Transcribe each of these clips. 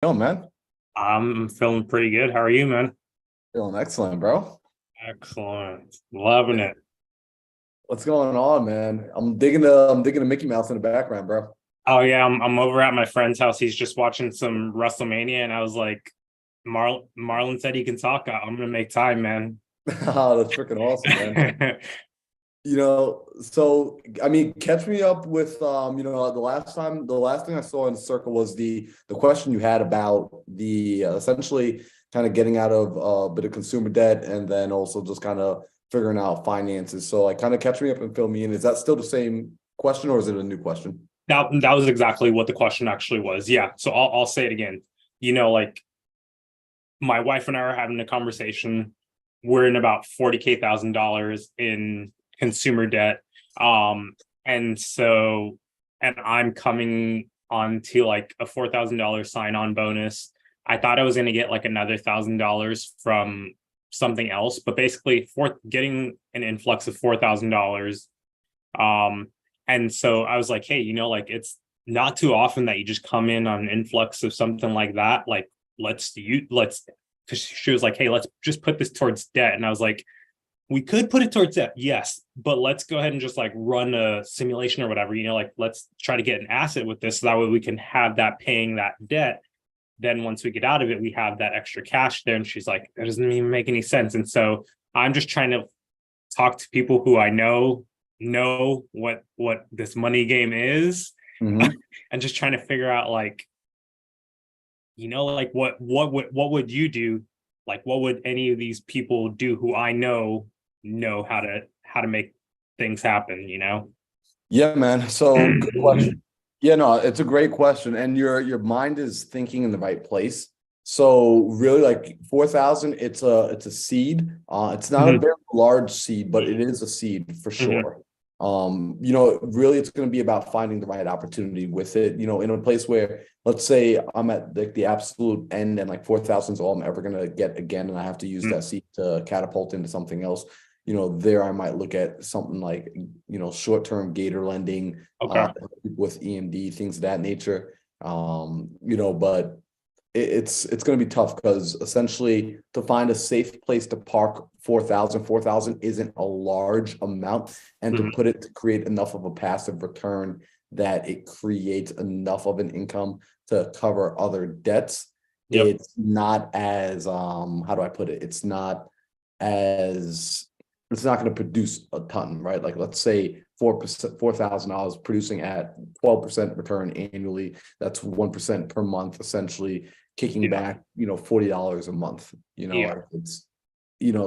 Yo, man. I'm feeling pretty good. How are you, man? Feeling excellent, bro. Excellent. Loving it. What's going on, man? I'm digging the Mickey Mouse in the background, bro. Oh yeah, I'm over at my friend's house. He's just watching some WrestleMania, and I was like, Marlon said he can talk. I'm gonna make time, man. Oh, that's freaking awesome, man. So I mean, catch me up with the last thing I saw in the circle was the question you had about the essentially kind of getting out of a bit of consumer debt and then also just kind of figuring out finances. So like kind of catch me up and fill me in. Is that still the same question or is it a new question? That was exactly what the question actually was. Yeah. So I'll say it again. Like my wife and I are having a conversation. We're in about 40K thousand dollars in consumer debt. And so and I'm coming on to like a $4,000 sign-on bonus. I thought I was gonna get like another $1,000 from something else, but basically for getting an influx of $4,000. Um, and so I was like, hey, like it's not too often that you just come in on an influx of something like that. Like let's because she was like, hey, let's just put this towards debt. And I was like, we could put it towards debt, yes, but let's go ahead and just like run a simulation or whatever, like let's try to get an asset with this so that way we can have that paying that debt. Then once we get out of it, we have that extra cash there. And she's like, that doesn't even make any sense. And so I'm just trying to talk to people who I know what this money game is, Mhm. and just trying to figure out like, like what would you do? Like what would any of these people do who I know how to make things happen? Yeah, man. So good question. Yeah, no, it's a great question, and your mind is thinking in the right place. So really, like 4,000, it's a seed. It's not a Mhm, very large seed, but it is a seed for mhm, sure. Really, it's going to be about finding the right opportunity with it. In a place where, let's say, I'm at the absolute end, and like 4,000 is all I'm ever going to get again, and I have to use mhm. that seed to catapult into something else. There I might look at something like, short-term gator lending, Okay. with EMD, things of that nature. But it's going to be tough because essentially to find a safe place to park 4,000 isn't a large amount. And to Mhm. put it to create enough of a passive return that it creates enough of an income to cover other debts, Yep. it's not as, how do I put it? As it's not going to produce a ton, right? Like let's say 4%, $4,000 producing at 12% return annually. That's 1% per month, essentially kicking Yeah. back, $40 a month. Yeah. Like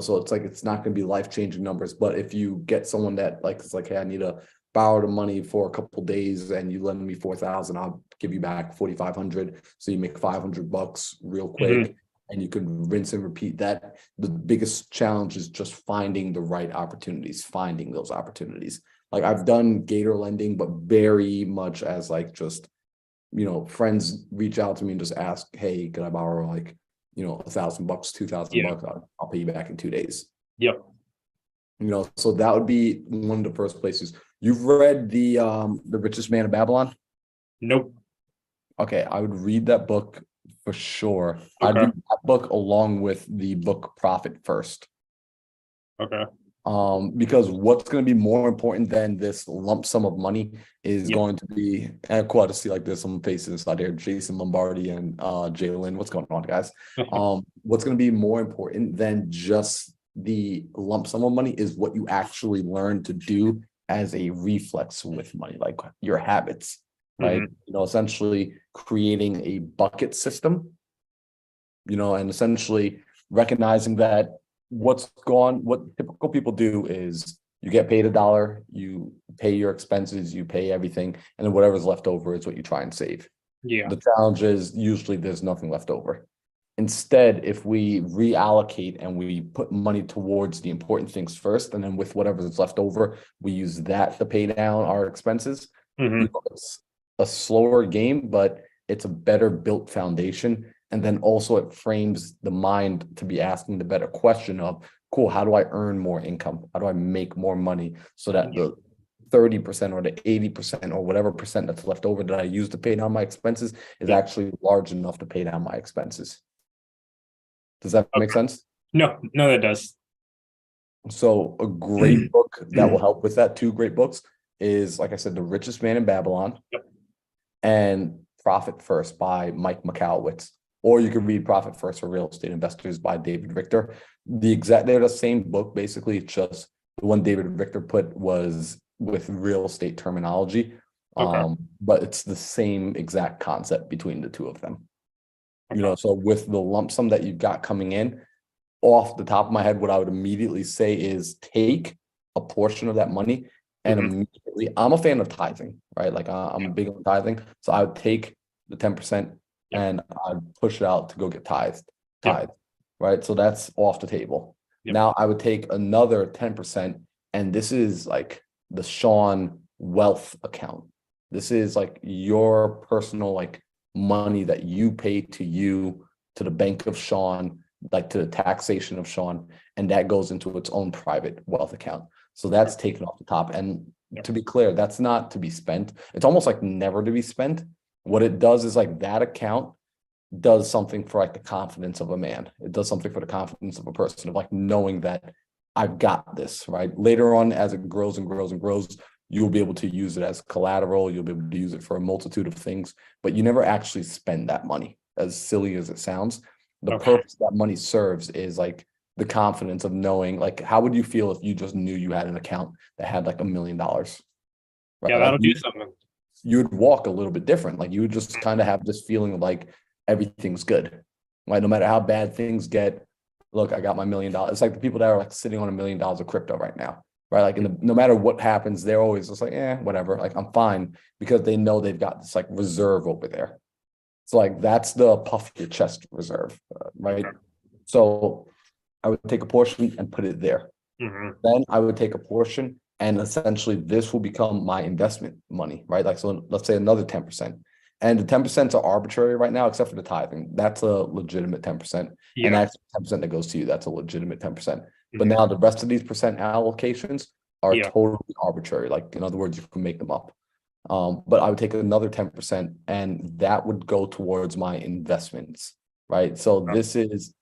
so it's like it's not going to be life-changing numbers. But if you get someone that like it's like, hey, I need to borrow the money for a couple days and you lend me 4,000, I'll give you back 4,500. So you make $500 real Mhm. quick and you can rinse and repeat that. The biggest challenge is just finding the right opportunities, finding those opportunities. Like I've done gator lending, but very much as like just, friends reach out to me and just ask, hey, can I borrow like, $1,000, two thousand Yeah. bucks? I'll pay you back in 2 days. Yep. So that would be one of the first places. You've read the Richest Man of Babylon? Nope. Okay, I would read that book for sure. I'd Okay. read that book along with the book Profit first. Okay. Because what's going to be more important than this lump sum of money is Yep. going to be, and cool to see like there's some faces inside here, Jason Lombardi and Jalen. What's going on, guys? What's going to be more important than just the lump sum of money is what you actually learn to do as a reflex with money, like your habits, right? Mhm. Essentially creating a bucket system, and essentially recognizing that what typical people do is you get paid $1, you pay your expenses, you pay everything, and then whatever's left over is what you try and save. Yeah. The challenge is usually there's nothing left over. Instead, if we reallocate and we put money towards the important things first, and then with whatever's left over, we use that to pay down our expenses. Mhm. It's a slower game, but it's a better built foundation. And then also it frames the mind to be asking the better question of, cool, how do I earn more income? How do I make more money so that Yeah. the 30% or the 80% or whatever percent that's left over that I use to pay down my expenses is actually large enough to pay down my expenses. Does that make sense? No, that does. So a great book that will help with that, two great books, is, like I said, The Richest Man in Babylon Yep. and Profit First by Mike Michalowicz. Or you can read Profit First for Real Estate Investors by David Richter. They're the same book, basically. It's just the one David Richter put was with real estate terminology. Okay. But it's the same exact concept between the two of them. Okay. So with the lump sum that you've got coming in, off the top of my head, what I would immediately say is take a portion of that money and immediately, I'm a fan of tithing, right? Like I'm big on tithing. So I would take the 10% and I'd push it out to go get tithed, right? So that's off the table. Now I would take another 10%, and this is like the Shawn wealth account. This is like your personal like money that you pay to the bank of Shawn, like to the taxation of Shawn, and that goes into its own private wealth account. So that's taken off the top. And to be clear, that's not to be spent. It's almost like never to be spent. What it does is like that account does something for like the confidence of a man. It does something for the confidence of a person, of like knowing that I've got this, right? Later on, as it grows and grows and grows, you'll be able to use it as collateral. You'll be able to use it for a multitude of things, but you never actually spend that money, as silly as it sounds. The purpose that money serves is like the confidence of knowing, like, how would you feel if you just knew you had an account that had like $1 million? Right? Yeah, that'll do something. You would walk a little bit different. Like you would just kind of have this feeling of like everything's good. Right? No matter how bad things get, look, I got my $1 million. It's like the people that are like sitting on $1 million of crypto right now. Right. Like no matter what happens, they're always just like, whatever. Like I'm fine, because they know they've got this like reserve over there. So like that's the puff your chest reserve, right? So I would take a portion and put it there. Then I would take a portion, and essentially this will become my investment money, right? Like, so let's say another 10%. And the 10% are arbitrary right now, except for the tithing. That's a legitimate 10%. And that's 10% that goes to you. That's a legitimate 10%. But now the rest of these percent allocations are totally arbitrary. Like, in other words, you can make them up. But I would take another 10%, and that would go towards my investments, right? So this is,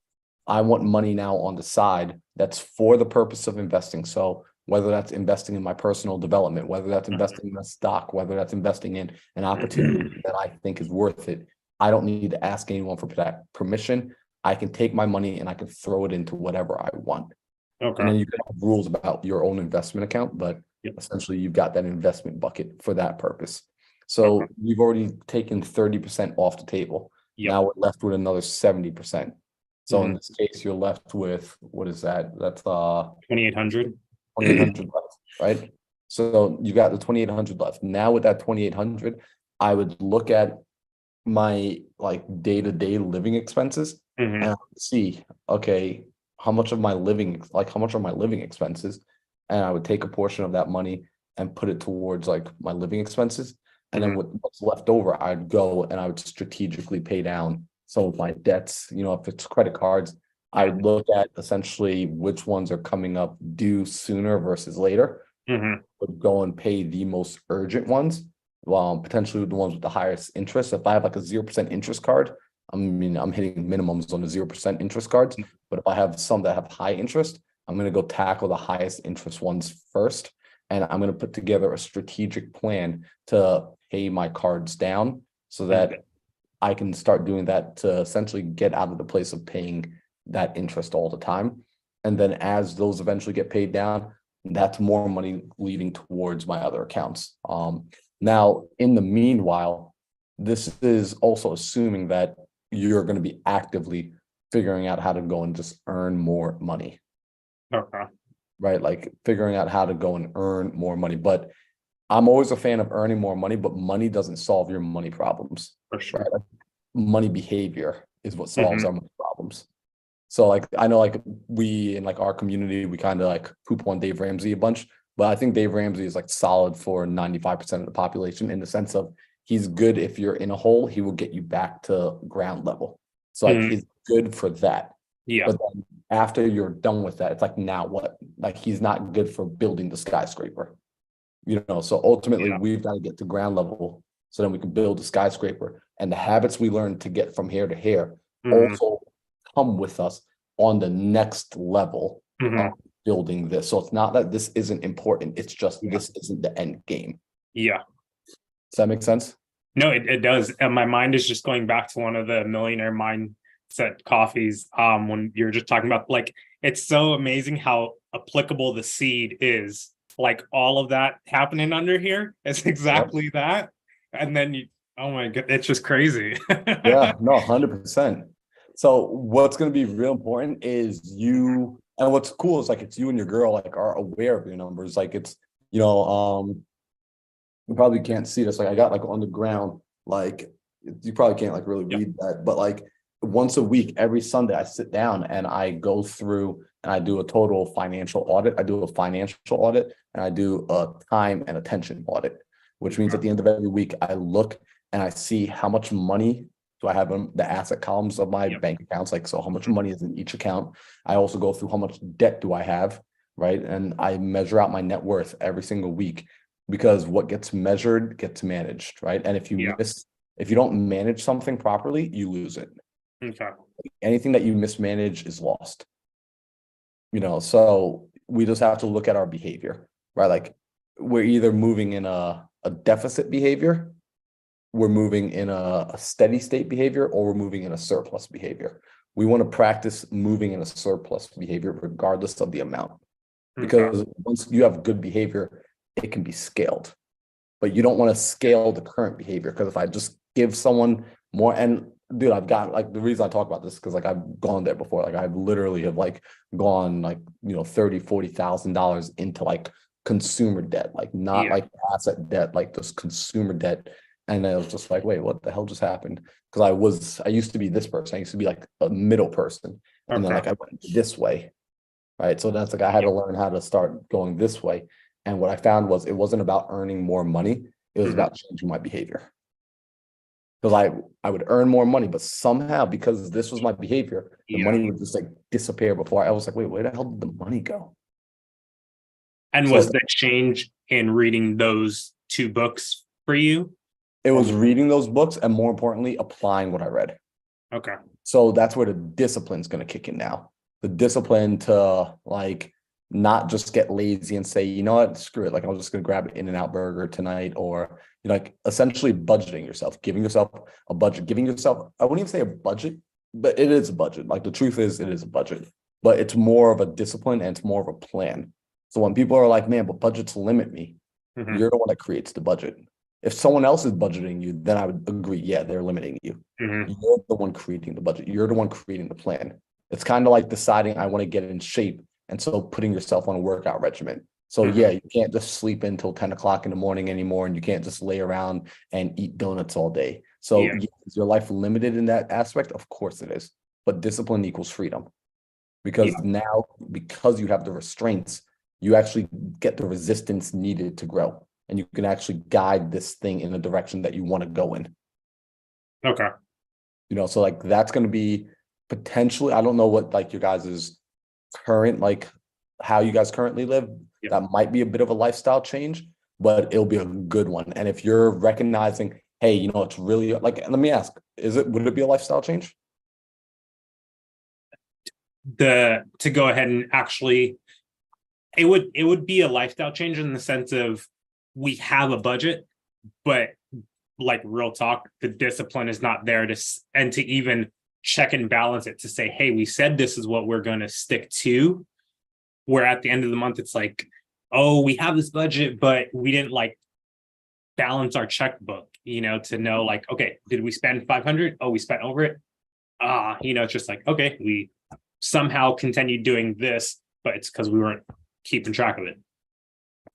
I want money now on the side that's for the purpose of investing. So whether that's investing in my personal development, whether that's investing in a stock, whether that's investing in an opportunity that I think is worth it, I don't need to ask anyone for that permission. I can take my money and I can throw it into whatever I want. And then you can have rules about your own investment account, but essentially you've got that investment bucket for that purpose. So you've already taken 30% off the table. Now we're left with another 70%. So in this case, you're left with, what is that? That's 2,800. 2,800 left, right? So you got the 2,800 left. Now with that 2,800, I would look at my like day-to-day living expenses and I would see, okay, how much are my living expenses? And I would take a portion of that money and put it towards like my living expenses. And then what's left over, I'd go and I would strategically pay down some of my debts. If it's credit cards, I would look at essentially which ones are coming up due sooner versus later. Would go and pay the most urgent ones, potentially the ones with the highest interest. If I have like a 0% interest card, I'm hitting minimums on the 0% interest cards. But if I have some that have high interest, I'm going to go tackle the highest interest ones first. And I'm going to put together a strategic plan to pay my cards down so that I can start doing that to essentially get out of the place of paying that interest all the time. And then as those eventually get paid down, that's more money leading towards my other accounts. Now, in the meanwhile, this is also assuming that you're going to be actively figuring out how to go and just earn more money. Right? Like figuring out how to go and earn more money. But I'm always a fan of earning more money, but money doesn't solve your money problems. For sure. Right? Like, money behavior is what solves our money problems. So like, I know like we in like our community, we kind of like poop on Dave Ramsey a bunch, but I think Dave Ramsey is like solid for 95% of the population, in the sense of he's good. If you're in a hole, he will get you back to ground level. So like he's good for that. But then after you're done with that, it's like, now what? Like he's not good for building the skyscraper. So ultimately Yeah. we've got to get to ground level so then we can build a skyscraper. And the habits we learn to get from here to here Mhm. also come with us on the next level of Mhm. building this. So it's not that this isn't important. It's just Yeah. this isn't the end game. Yeah. Does that make sense? No, it does. And my mind is just going back to one of the millionaire mindset coffees. When you're just talking about, like, it's so amazing how applicable the seed is. Like, all of that happening under here is Yep. exactly that. And then oh my god, it's just crazy. Yeah, no, 100%. So what's going to be real important is you, and what's cool is like it's you and your girl like are aware of your numbers. Like it's, you know, you probably can't see this. Like I got like on the ground, like you probably can't like really Yep. read that, but like once a week, every Sunday, I sit down and I go through and I do a total financial audit. I do a financial audit and I do a time and attention audit, which means at the end of every week, I look and I see how much money do I have in the asset columns of my Yep. bank accounts. Like, so how much money is in each account? I also go through how much debt do I have, right? And I measure out my net worth every single week because what gets measured gets managed, right? And Yeah. if you don't manage something properly, you lose it. Okay. Anything that you mismanage is lost. So we just have to look at our behavior, right? Like we're either moving in a deficit behavior, we're moving in a steady state behavior, or we're moving in a surplus behavior. We want to practice moving in a surplus behavior regardless of the amount. Okay. Because once you have good behavior, it can be scaled. But you don't want to scale the current behavior, because if I just give someone more, and dude, I've got like, the reason I talk about this because like I've gone there before. Like I've literally have like gone like 30,000-40,000 into like consumer debt, like not Yeah. like asset debt, like this consumer debt. And I was just like, wait, what the hell just happened? Because I used to be this person. I used to be like a middle person. And then Okay. like I went this way. Right. So that's like I had to Yep. learn how to start going this way. And what I found was it wasn't about earning more money. It was Mhm. about changing my behavior. Because I would earn more money, but somehow because this was my behavior, the Yeah. money would just like disappear before I was like, wait, where the hell did the money go? And So was the change in reading those two books for you? it Or was reading those books and more importantly, applying what I read. okay. So that's where the discipline's going to kick in now. The discipline to like not just get lazy and say, you know what, screw it. Like I'm just going to grab an In-N-Out burger tonight, or like essentially budgeting yourself, giving yourself a budget, giving yourself, I wouldn't even say a budget, but it is a budget. Like the truth is, it is a budget, but it's more of a discipline and it's more of a plan. So when people are like, man, but budgets limit me, Mhm. you're the one that creates the budget. If someone else is budgeting you, then I would agree. Yeah, they're limiting you. Mhm. You're the one creating the budget. You're the one creating the plan. It's kind of like deciding I want to get in shape. And so putting yourself on a workout regimen. So Mhm. yeah, you can't just sleep until 10 o'clock in the morning anymore. And you can't just lay around and eat donuts all day. So Yeah. yeah, is your life limited in that aspect? Of course it is. But discipline equals freedom. Because Yeah. now, because you have the restraints, you actually get the resistance needed to grow. And you can actually guide this thing in the direction that you want to go in. Okay. So like that's going to be potentially, I don't know what like your guys's current, like how you guys currently live. Yeah. That might be a bit of a lifestyle change, but it'll be a good one. And if you're recognizing, hey, it's really like, let me ask, would it be a lifestyle change? To go ahead and actually, it would be a lifestyle change in the sense of we have a budget, but like real talk, the discipline is not there and to even check and balance it to say, hey, we said this is what we're going to stick to. Where at the end of the month, it's like, oh, we have this budget, but we didn't like balance our checkbook, to know like, okay, did we spend 500? Oh, we spent over it. It's just like, okay, we somehow continued doing this, but it's because we weren't keeping track of it.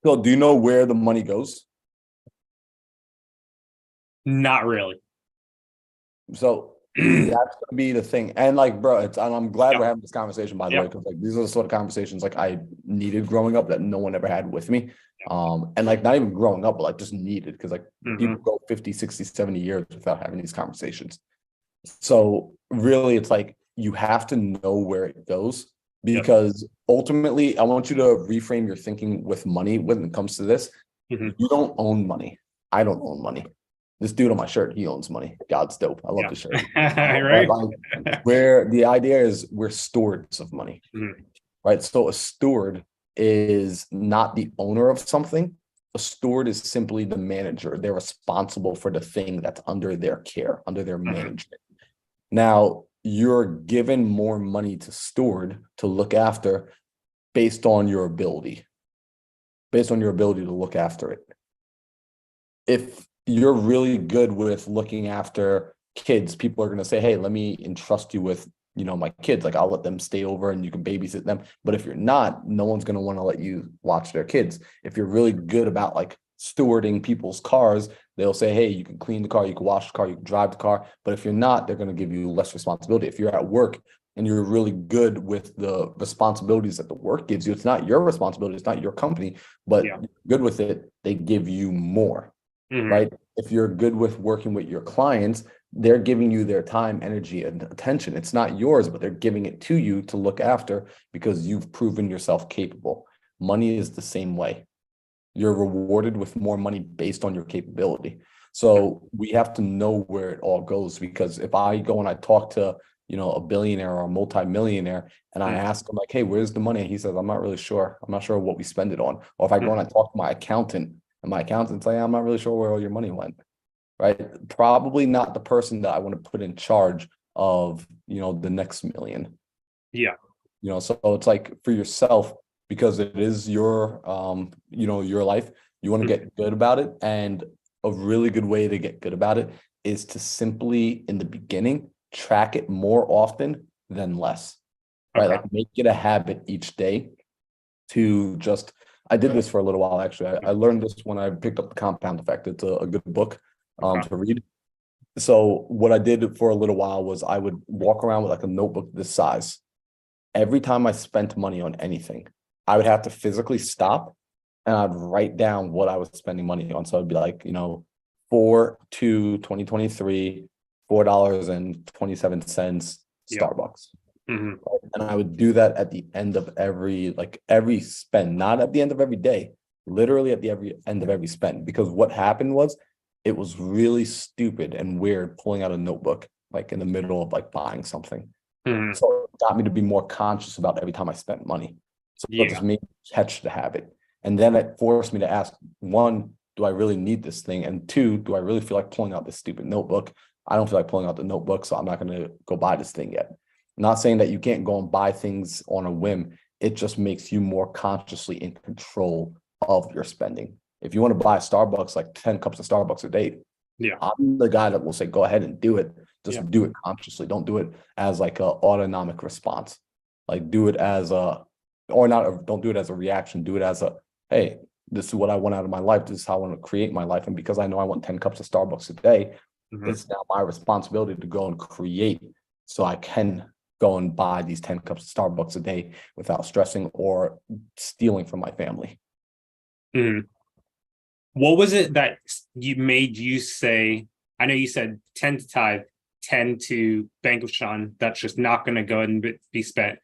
So do you know where the money goes? Not really. So that's gonna be the thing. And like, bro, and I'm glad Yep. we're having this conversation, by the way, Yep. because like these are the sort of conversations like I needed growing up that no one ever had with me. And like not even growing up, but like just needed, because like people Mhm. go 50, 60, 70 years without having these conversations. So really it's like you have to know where it goes, Yep. because ultimately I want you to reframe your thinking with money when it comes to this. Mhm. You don't own money. I don't own money. This dude on my shirt, he owns money. God's dope. I love Yeah. the shirt. But Right. like, where the idea is, we're stewards of money, Mhm. right? So a steward is not the owner of something. A steward is simply the manager. They're responsible for the thing that's under their care, under their Mhm. management. Now, you're given more money to steward, to look after, based on your ability, based on your ability to look after it. If you're really good with looking after kids, people are going to say, hey, let me entrust you with, my kids. Like, I'll let them stay over and you can babysit them. But if you're not, no one's going to want to let you watch their kids. If you're really good about like stewarding people's cars, they'll say, hey, you can clean the car, you can wash the car, you can drive the car. But if you're not, they're going to give you less responsibility. If you're at work and you're really good with the responsibilities that the work gives you, it's not your responsibility, it's not your company, but Yeah. you're good with it, they give you more. Mhm. Right? If you're good with working with your clients, they're giving you their time, energy, and attention. It's not yours, but they're giving it to you to look after because you've proven yourself capable. Money is the same way. You're rewarded with more money based on your capability. So we have to know where it all goes, because if I go and I talk to, a billionaire or a multimillionaire and I Mhm. ask him like, hey, where's the money? He says, I'm not really sure. I'm not sure what we spend it on. Or if I go and I Mhm. talk to my accountant and my accountant's like, I'm not really sure where all your money went, right? Probably not the person that I want to put in charge of, the next million. Yeah. So it's like for yourself, because it is your life, you want to Mhm. get good about it. And a really good way to get good about it is to simply, in the beginning, track it more often than less, right? Okay. Like, make it a habit each day to just, I did this for a little while, actually. I learned this when I picked up The Compound Effect. It's a good book Okay. to read. So what I did for a little while was I would walk around with like a notebook this size. Every time I spent money on anything, I would have to physically stop and I'd write down what I was spending money on. So it'd be like, 4/2/2023, $4.27 Yeah. Starbucks. Mhm. And I would do that at the end of every spend, not at the end of every day, literally at the every end of every spend. Because what happened was, it was really stupid and weird pulling out a notebook like in the middle of like buying something. Mhm. So it got me to be more conscious about every time I spent money. So it just Yeah. made me catch the habit. And then it forced me to ask, one, do I really need this thing? And two, do I really feel like pulling out this stupid notebook? I don't feel like pulling out the notebook, so I'm not going to go buy this thing yet. Not saying that you can't go and buy things on a whim. It just makes you more consciously in control of your spending. If you want to buy Starbucks, like 10 cups of Starbucks a day, Yeah. I'm the guy that will say, go ahead and do it. Yeah. Just do it consciously. Don't do it as like a autonomic response. Like, do it as or not, don't do it as a reaction. Do it as hey, this is what I want out of my life. This is how I want to create my life. And because I know I want 10 cups of Starbucks a day, Mhm. it's now my responsibility to go and create, so I can go and buy these 10 cups of Starbucks a day without stressing or stealing from my family. Mhm. What was it that you made you say? I know you said 10 to tithe, 10 to Bank of Sean. That's just not going to go and be spent.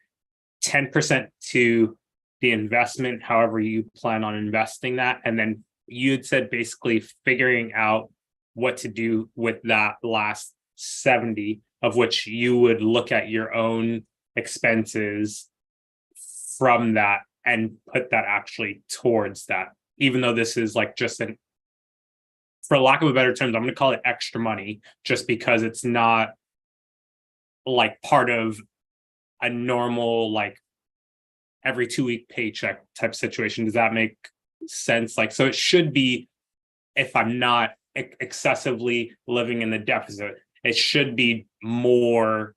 10% to the investment, however you plan on investing that. And then you had said basically figuring out what to do with that last 70, of which you would look at your own expenses from that and put that actually towards that. Even though this is like just an, for lack of a better term, I'm going to call it extra money just because it's not like part of a normal, like every 2 week paycheck type situation. Does that make sense? Like, so it should be, if I'm not excessively living in the deficit, it should be more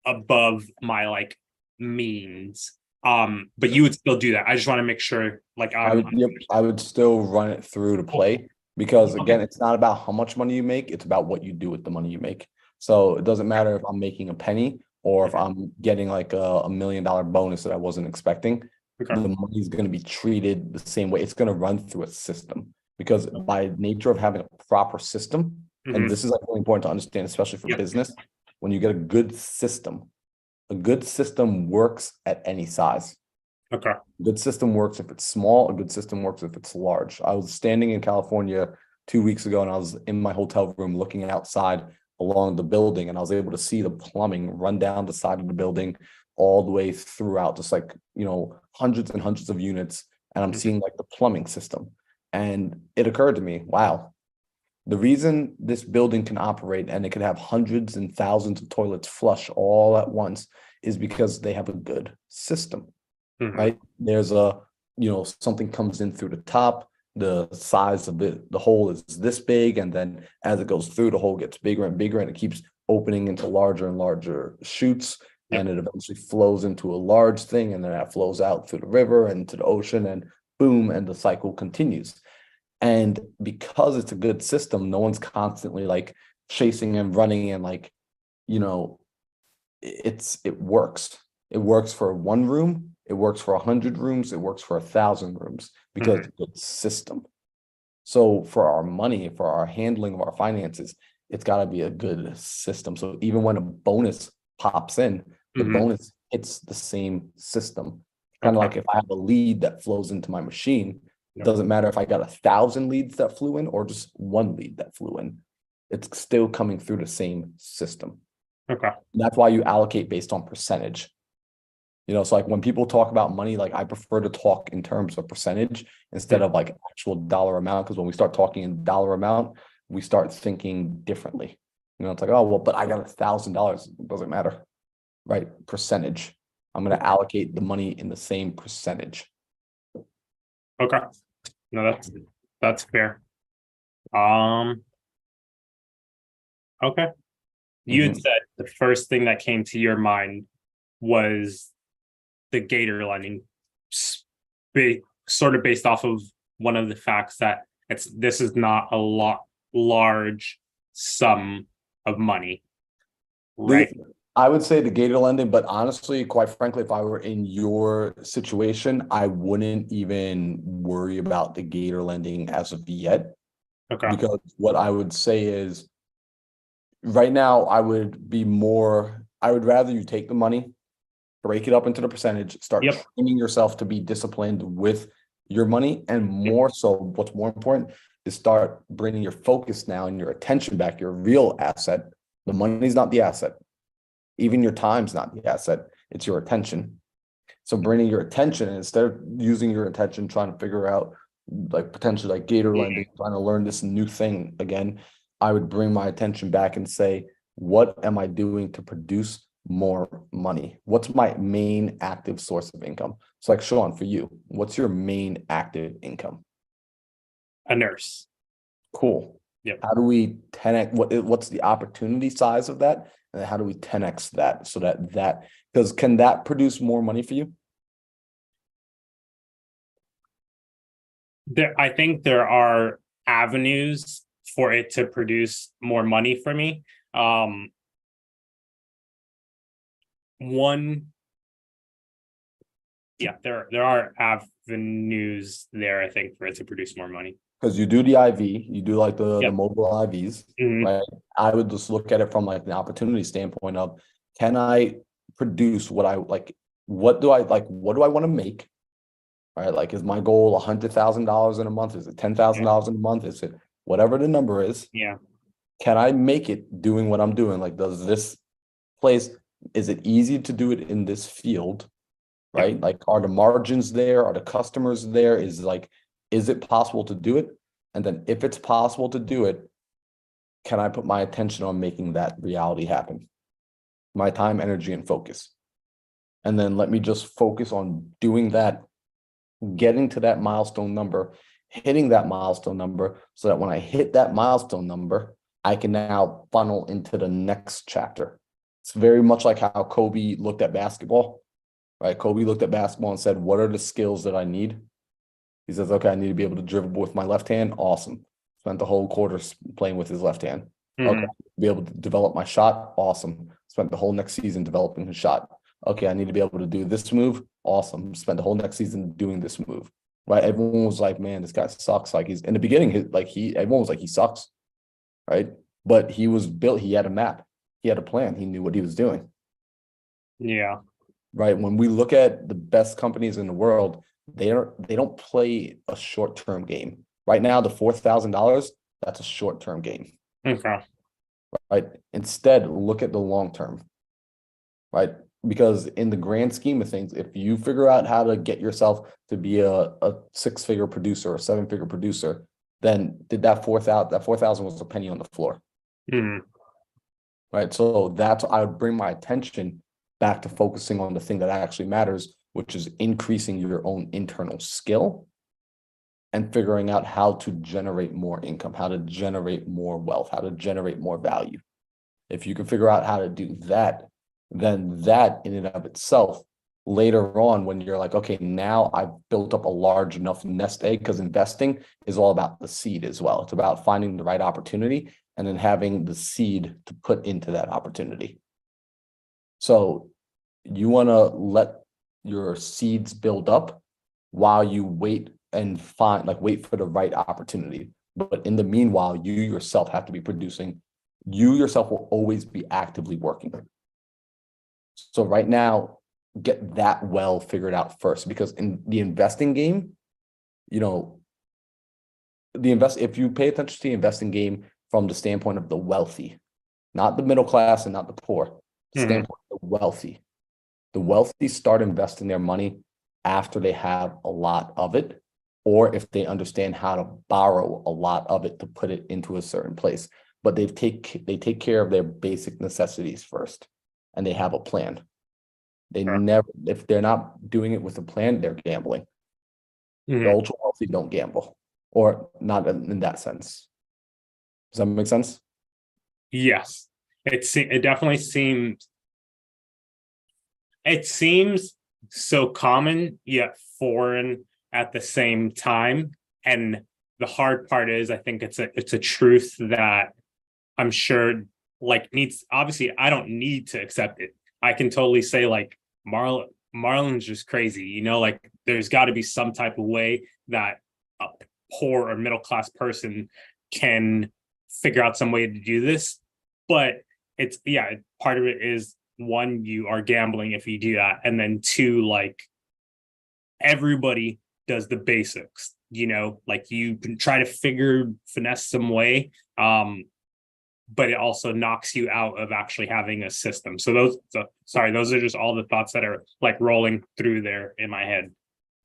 above my like means. But you would still do that. I just want to make sure, like, Yep, I would still run it through to play, because okay. again, it's not about how much money you make, it's about what you do with the money you make. So it doesn't matter if I'm making a penny or if Okay. I'm getting like a $1 million bonus that I wasn't expecting. Okay. The money is going to be treated the same way. It's going to run through a system, because by nature of having a proper system, and Mhm. this is like really important to understand, especially for Yep. business, when you get a good system works at any size. Okay. A good system works if it's small. A good system works if it's large. I was standing in California 2 weeks ago, and I was in my hotel room looking outside along the building, and I was able to see the plumbing run down the side of the building all the way throughout, just like, hundreds and hundreds of units. And I'm Mhm. seeing like the plumbing system. And it occurred to me, wow, the reason this building can operate and it can have hundreds and thousands of toilets flush all at once is because they have a good system, Mhm. right? There's something comes in through the top, the size of it, the hole is this big, and then as it goes through, the hole gets bigger and bigger, and it keeps opening into larger and larger chutes, Yep. and it eventually flows into a large thing, and then that flows out through the river and to the ocean, and boom, and the cycle continues. And because it's a good system, no one's constantly like chasing and running and like, you know, it works. It works for one room, it works for 100 rooms, it works for 1,000 rooms because Mhm. it's a system. So for our money, for our handling of our finances, it's got to be a good system. So even when a bonus pops in, the Mhm. bonus hits the same system. Kind of Okay. like if I have a lead that flows into my machine, it Yep. doesn't matter if I got 1,000 leads that flew in or just one lead that flew in. It's still coming through the same system. Okay. And that's why you allocate based on percentage. So like when people talk about money, like I prefer to talk in terms of percentage instead Mhm. of like actual dollar amount. Because when we start talking in dollar amount, we start thinking differently. It's like, oh, well, but I got $1,000. It doesn't matter, right? Percentage. I'm going to allocate the money in the same percentage. Okay. No, that's fair. Um, okay. You had Mhm. said the first thing that came to your mind was the gator lending, sort of based off of one of the facts that this is not a large sum of money, The right? I would say the gator lending, but honestly, quite frankly, if I were in your situation, I wouldn't even worry about the gator lending as of yet. Okay. Because what I would say is right now, I would rather you take the money, break it up into the percentage, start Yep. training yourself to be disciplined with your money. And more so, what's more important is start bringing your focus now and your attention back, your real asset. The money's not the asset. Even your time's not the asset. It's your attention. So bringing your attention, instead of using your attention trying to figure out like potentially like gator Mhm. lending, trying to learn this new thing again, I would bring my attention back and say, what am I doing to produce more money? What's my main active source of income? So like Shawn, for you, what's your main active income? A nurse. Cool. Yep. How do we 10x what's the opportunity size of that? And how do we 10x that so that because can that produce more money for you? I think there are avenues for it to produce more money for me. Um, one, yeah, there are avenues there, I think, for it to produce more money. Because you do the IV, you do like the Yep. mobile IVs, Hmm. right? I would just look at it from like the opportunity standpoint of can I produce what I like? What do I like? What do I want to make? Right? Like, is my goal $100,000 in a month? Is it ten thousand Yeah. dollars in a month? Is it whatever the number is? Yeah. Can I make it doing what I'm doing? Like, does this place, is it easy to do it in this field? Yep. Right? Like, are the margins there? Are the customers there? Is it possible to do it? And then if it's possible to do it, can I put my attention on making that reality happen? My time, energy, and focus. And then let me just focus on doing that, getting to that milestone number, hitting that milestone number, so that when I hit that milestone number, I can now funnel into the next chapter. It's very much like how Kobe looked at basketball, right? Kobe looked at basketball and said, what are the skills that I need? He says, okay, I need to be able to dribble with my left hand. Awesome. Spent the whole quarter playing with his left hand. Okay, Hmm. be able to develop my shot. Awesome. Spent the whole next season developing his shot. Okay, I need to be able to do this move. Awesome. Spent the whole next season doing this move. Right. Everyone was like, man, this guy sucks. Like he's in the beginning, everyone was like, he sucks. Right. But he was built, he had a map, he had a plan, he knew what he was doing. Yeah. right? When we look at the best companies in the world, they don't play a short-term game. Right now, the $4,000, that's a short-term game, Okay. right? Instead, look at the long term, right? Because in the grand scheme of things, if you figure out how to get yourself to be a six-figure producer or seven-figure producer, then that 4,000 was a penny on the floor, Mhm. right? So that's I would bring my attention back to focusing on the thing that actually matters, which is increasing your own internal skill and figuring out how to generate more income, how to generate more wealth, how to generate more value. If you can figure out how to do that, then that in and of itself, later on, when you're like, okay, now I've built up a large enough nest egg, because investing is all about the seed as well. It's about finding the right opportunity and then having the seed to put into that opportunity. So you want to let your seeds build up while you wait and wait for the right opportunity. But in the meanwhile, you yourself have to be producing. You yourself will always be actively working. So right now, get that well figured out first, because in the investing game, you know, if you pay attention to the investing game from the standpoint of the wealthy, not the middle class and not the poor, the Mhm. standpoint of the wealthy. The wealthy start investing their money after they have a lot of it, or if they understand how to borrow a lot of it to put it into a certain place. But they take care of their basic necessities first, and they have a plan. They Okay. never, if they're not doing it with a plan, they're gambling. The Mhm. ultra wealthy don't gamble, or not in that sense. Does that make sense? Yes. It definitely seems so common yet foreign at the same time. And the hard part is, I think it's a truth that I'm sure like needs, obviously I don't need to accept it. I can totally say like Marlon's just crazy, like there's got to be some type of way that a poor or middle class person can figure out some way to do this. But it's, yeah, part of it is, one, you are gambling if you do that, and then two, like everybody does the basics, like you can try to finesse some way, but it also knocks you out of actually having a system. Those are just all the thoughts that are like rolling through there in my head.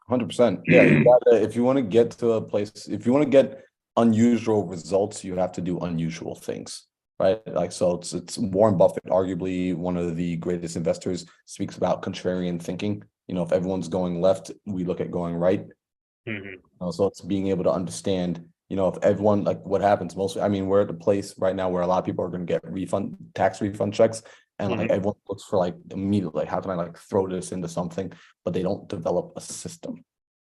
100%. Yeah, you gotta, if you want to get to a place, if you want to get unusual results, you have to do unusual things, right? Like, so it's Warren Buffett, arguably one of the greatest investors, speaks about contrarian thinking. If everyone's going left, we look at going right. Mhm. So it's being able to understand, if everyone, like what happens mostly, I mean, we're at a place right now where a lot of people are going to get tax refund checks, and like Mhm. everyone looks for like immediately, like, how can I like throw this into something, but they don't develop a system.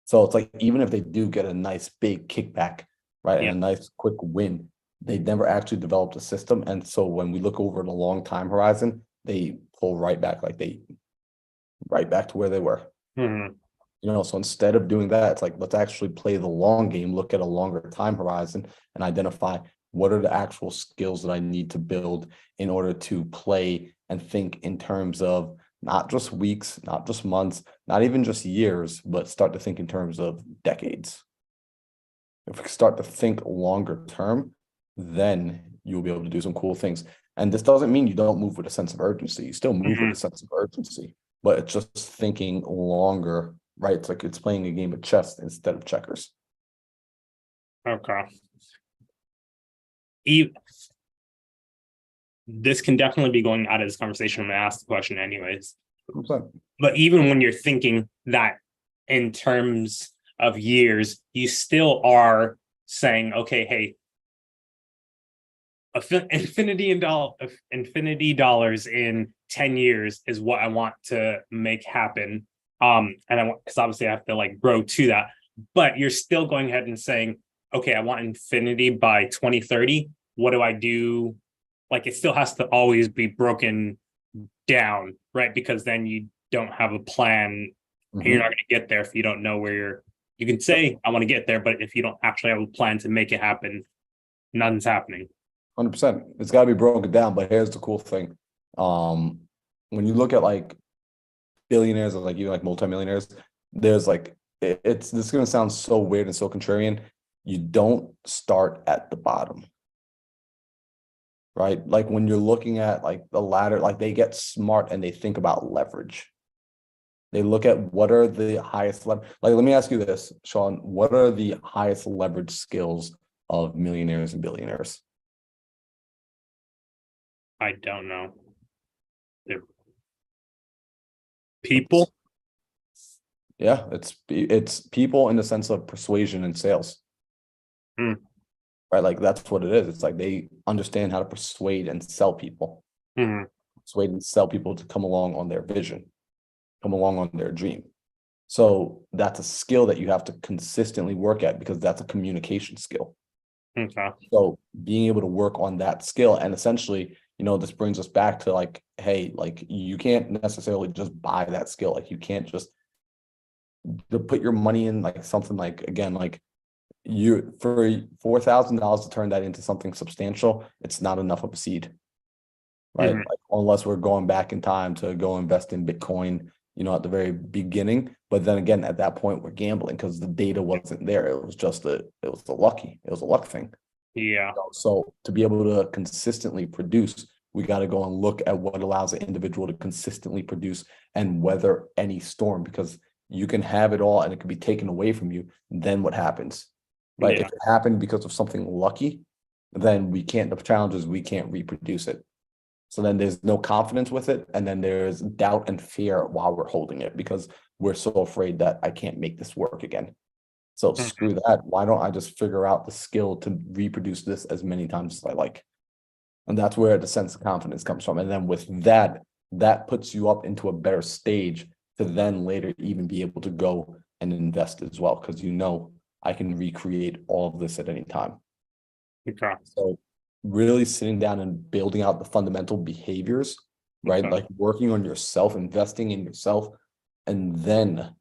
So it's like, even if they do get a nice big kickback, right, and Yeah. a nice quick win, they never actually developed a system. And so when we look over the long time horizon, they pull right back, like they right back to where they were. Mhm. So instead of doing that, it's like, let's actually play the long game, look at a longer time horizon, and identify what are the actual skills that I need to build in order to play and think in terms of not just weeks, not just months, not even just years, but start to think in terms of decades. If we start to think longer term, then you'll be able to do some cool things. And this doesn't mean you don't move with a sense of urgency. You still move with a Mhm. sense of urgency, but it's just thinking longer, right? It's like it's playing a game of chess instead of checkers. Okay. E- this can definitely be going out of this conversation. I'm gonna ask the question anyways. 100%. But even when you're thinking that in terms of years, you still are saying, okay, hey, infinity dollars in 10 years is what I want to make happen. And I want, because obviously I have to like grow to that. But you're still going ahead and saying, okay, I want infinity by 2030. What do I do? Like it still has to always be broken down, right? Because then you don't have a plan, and you're not Mm-hmm. going to get there if you don't know where you can Yep. say I want to get there, but if you don't actually have a plan to make it happen, nothing's happening. 100%. It's got to be broken down. But here's the cool thing. Um, when you look at like billionaires or like even like multimillionaires, there's like it's this is gonna sound so weird and so contrarian. You don't start at the bottom, right? Like when you're looking at like the ladder, like they get smart and they think about leverage. They look at what are the highest level. Like, let me ask you this, Shawn, what are the highest leverage skills of millionaires and billionaires? I don't know. They're people. Yeah, it's people in the sense of persuasion and sales, Hmm. right? Like that's what it is. It's like they understand how to persuade and sell people, Mhm. persuade and sell people to come along on their vision, come along on their dream. So that's a skill that you have to consistently work at because that's a communication skill. Okay. So being able to work on that skill and essentially, this brings us back to like, hey, like you can't necessarily just buy that skill. Like you can't just to put your money in like something like again, like you for $4,000 to turn that into something substantial, it's not enough of a seed, right? Mhm. Like unless we're going back in time to go invest in Bitcoin, at the very beginning. But then again, at that point, we're gambling because the data wasn't there. It was just it was a luck thing. Yeah. So to be able to consistently produce, we got to go and look at what allows an individual to consistently produce and weather any storm because you can have it all and it can be taken away from you. Then what happens? Right? Yeah. If it happened because of something lucky, then the challenge is we can't reproduce it. So then there's no confidence with it. And then there's doubt and fear while we're holding it because we're so afraid that I can't make this work again. So Mhm. screw that. Why don't I just figure out the skill to reproduce this as many times as I like? And that's where the sense of confidence comes from. And then with that, that puts you up into a better stage to then later even be able to go and invest as well. Because I can recreate all of this at any time. Okay. So really sitting down and building out the fundamental behaviors, right? Okay. Like working on yourself, investing in yourself, and then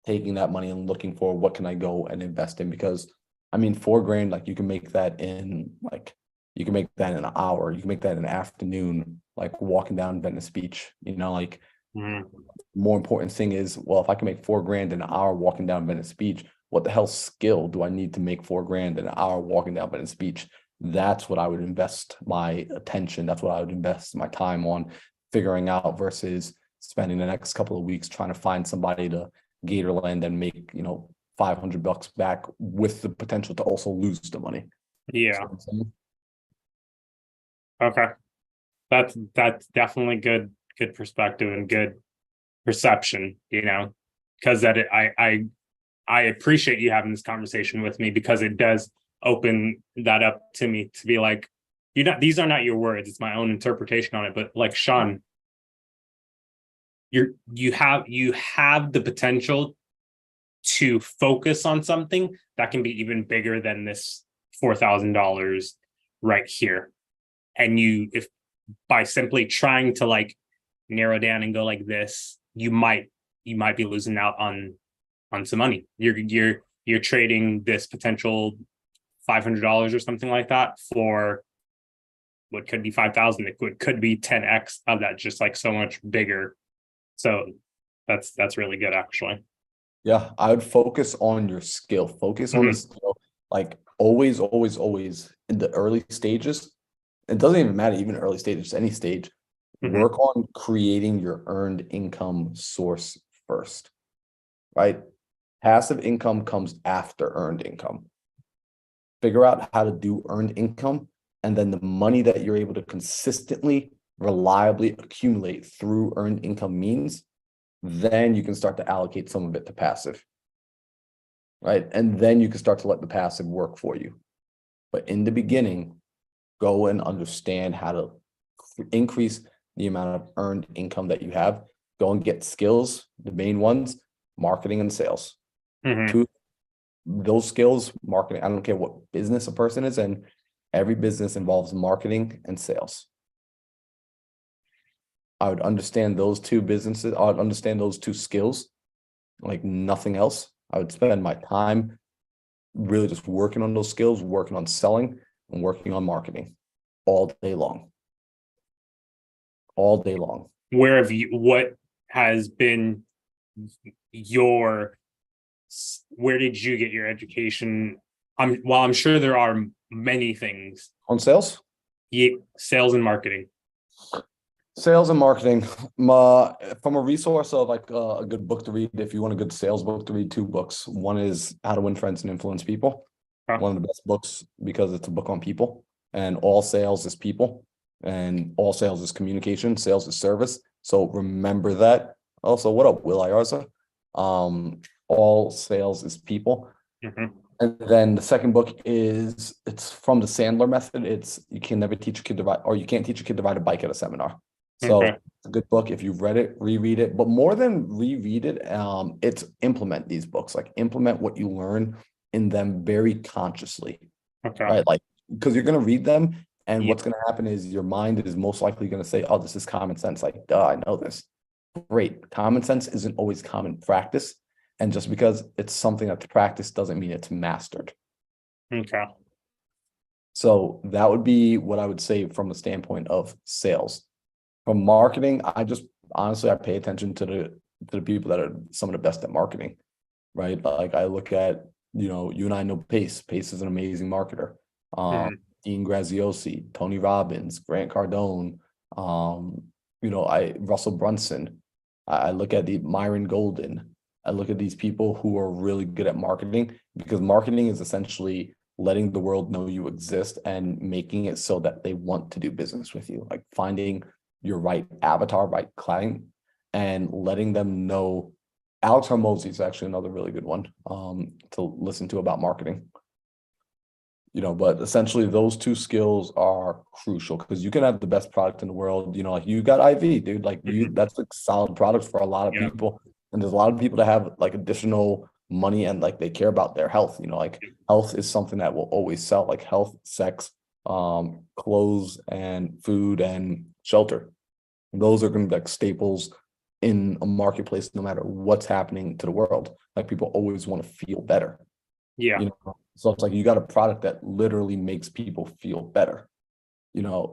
taking that money and looking for what can I go and invest in because I mean 4 grand like you can make that in an hour, you can make that in an afternoon, like walking down Venice Beach, like Mhm. more important thing is, well, if I can make 4 grand in an hour walking down Venice Beach, what the hell skill do I need to make 4 grand in an hour walking down Venice Beach? That's what I would invest my attention. That's what I would invest my time on figuring out versus spending the next couple of weeks trying to find somebody to Gatorland and make, $500 back with the potential to also lose the money. Yeah. Okay. That's definitely good perspective and good perception, because I appreciate you having this conversation with me because it does open that up to me to be like, these are not your words, it's my own interpretation on it. But like Shawn, you have the potential to focus on something that can be even bigger than this $4,000 right here. And if by simply trying to like narrow down and go like this, you might be losing out on some money. You're trading this potential $500 or something like that for what could be 5,000. It could be 10x of that, just like so much bigger. So that's really good, actually. Yeah, I would focus on your skill, focus on the Mhm. skill, like always, always, always in the early stages. It doesn't even matter, even early stages, any stage, Mhm. work on creating your earned income source first, right? Passive income comes after earned income. Figure out how to do earned income, and then the money that you're able to consistently, reliably accumulate through earned income means, then you can start to allocate some of it to passive, right? And then you can start to let the passive work for you. But in the beginning, go and understand how to increase the amount of earned income that you have. Go and get skills, the main ones, marketing and sales. Mhm. Two, those skills, marketing, I don't care what business a person is in, every business involves marketing and sales. I would understand those two businesses, I would understand those two skills like nothing else. I would spend my time really just working on those skills, working on selling and working on marketing all day long. All day long. Where have you what has been your, where did you get your education? I'm sure there are many things. On sales? Yeah, sales and marketing. Sales and marketing. From a resource of like a good book to read, if you want a good sales book to read, two books. One is How to Win Friends and Influence People. Huh. One of the best books because it's a book on people, and all sales is people, and all sales is communication. Sales is service. So remember that. Also, what up, Will Iarza? All sales is people. Mhm. And then the second book it's from the Sandler method. It's you can never teach a kid to ride, or you can't teach a kid to ride a bike at a seminar. So Okay. it's a good book. If you've read it, reread it. But more than reread it, it's implement these books. Like implement what you learn in them very consciously, Okay. right? Like because you're gonna read them, and Yeah. what's gonna happen is your mind is most likely gonna say, "Oh, this is common sense." Like, duh, I know this. Great. Common sense isn't always common practice, and just because it's something that's practiced doesn't mean it's mastered. Okay. So that would be what I would say from the standpoint of sales. From marketing, I just honestly I pay attention to the people that are some of the best at marketing, right? Like I look at, you and I know Pace. Pace is an amazing marketer. Mhm. Dean Graziosi, Tony Robbins, Grant Cardone, I Russell Brunson. I look at the Myron Golden. I look at these people who are really good at marketing, because marketing is essentially letting the world know you exist and making it so that they want to do business with you, like finding your right avatar, right client, and letting them know. Alex Hormozy is actually another really good one to listen to about marketing. But essentially those two skills are crucial, because you can have the best product in the world, like you got IV, dude, like Mhm. that's like solid products for a lot of Yeah. people. And there's a lot of people that have like additional money and like they care about their health, like health is something that will always sell, like health, sex, clothes and food and shelter. Those are going to be like staples in a marketplace, no matter what's happening to the world. Like people always want to feel better. Yeah. So it's like you got a product that literally makes people feel better.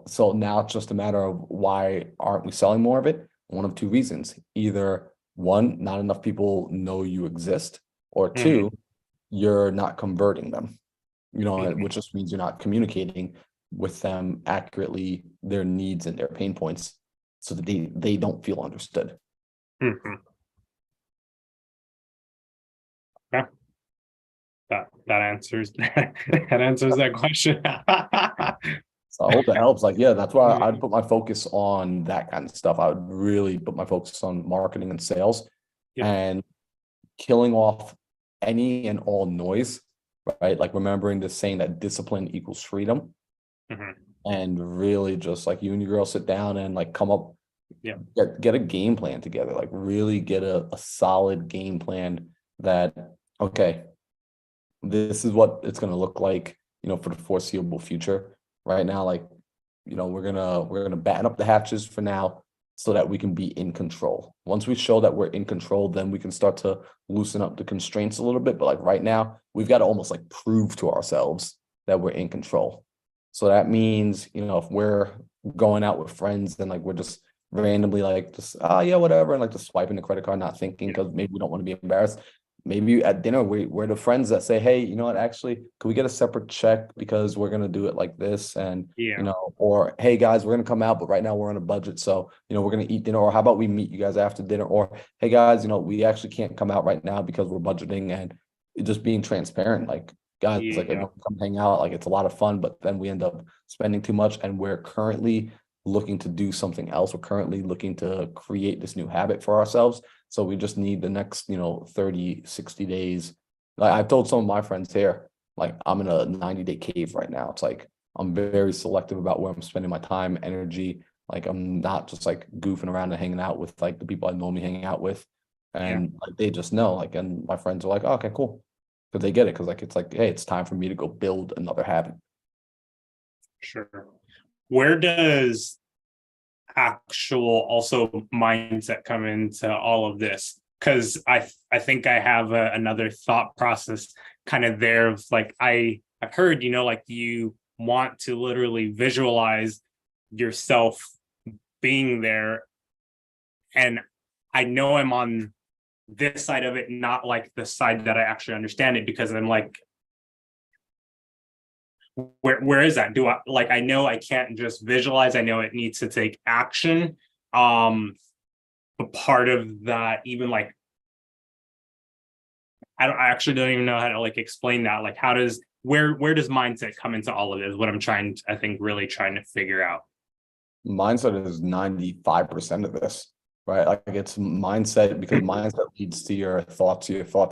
So now it's just a matter of why aren't we selling more of it? One of two reasons. Either one, not enough people know you exist, or Mhm. two, you're not converting them, Mhm. which just means you're not communicating with them accurately their needs and their pain points, so that they don't feel understood. Mhm. Yeah. That answers that answers that question. So I hope that helps. Like, yeah, that's why I'd Mhm. put my focus on that kind of stuff. I would really put my focus on marketing and sales, Yep. and killing off any and all noise, right? Like remembering the saying that discipline equals freedom, Mhm. and really just like you and your girl sit down and like come up, Yep. get a game plan together, like really get a solid game plan that, okay, this is what it's going to look like, for the foreseeable future. Right now, like, we're gonna batten up the hatches for now, so that we can be in control. Once we show that we're in control, then we can start to loosen up the constraints a little bit. But like right now, we've got to almost like prove to ourselves that we're in control. So that means, if we're going out with friends and like we're just randomly like just yeah, whatever, and like just swiping the credit card, not thinking, Yeah. because maybe we don't want to be embarrassed. Maybe at dinner we're the friends that say, hey, you know what, actually, can we get a separate check because we're gonna do it like this? And Yeah. or hey guys, we're gonna come out, but right now we're on a budget, so we're gonna eat dinner. Or how about we meet you guys after dinner? Or hey guys, we actually can't come out right now because we're budgeting, and just being transparent. Like, guys, like, Yeah. come hang out. Like, it's a lot of fun, but then we end up spending too much, and we're currently looking to do something else. We're currently looking to create this new habit for ourselves. So we just need the next, 30, 60 days. Like I've told some of my friends here, like I'm in a 90-day cave right now. It's like I'm very selective about where I'm spending my time, energy. Like I'm not just like goofing around and hanging out with like the people I normally hang out with. Yeah. And like they just know, like, and my friends are like, oh, okay, cool. Because they get it. Because like it's like, hey, it's time for me to go build another habit. Sure. Where does actual also mindset come into all of this? Because I think I have another thought process kind of there of like I've heard, like you want to literally visualize yourself being there, and I know I'm on this side of it, not like the side that I actually understand it, because I'm like, where is that? Do I like, I know I can't just visualize, I know it needs to take action. But part of that, even like, I actually don't even know how to like explain that. Like, how does, where does mindset come into all of this? What I'm trying to, I think, really trying to figure out. Mindset is 95% of this, right? Like it's mindset, because mindset leads to your thoughts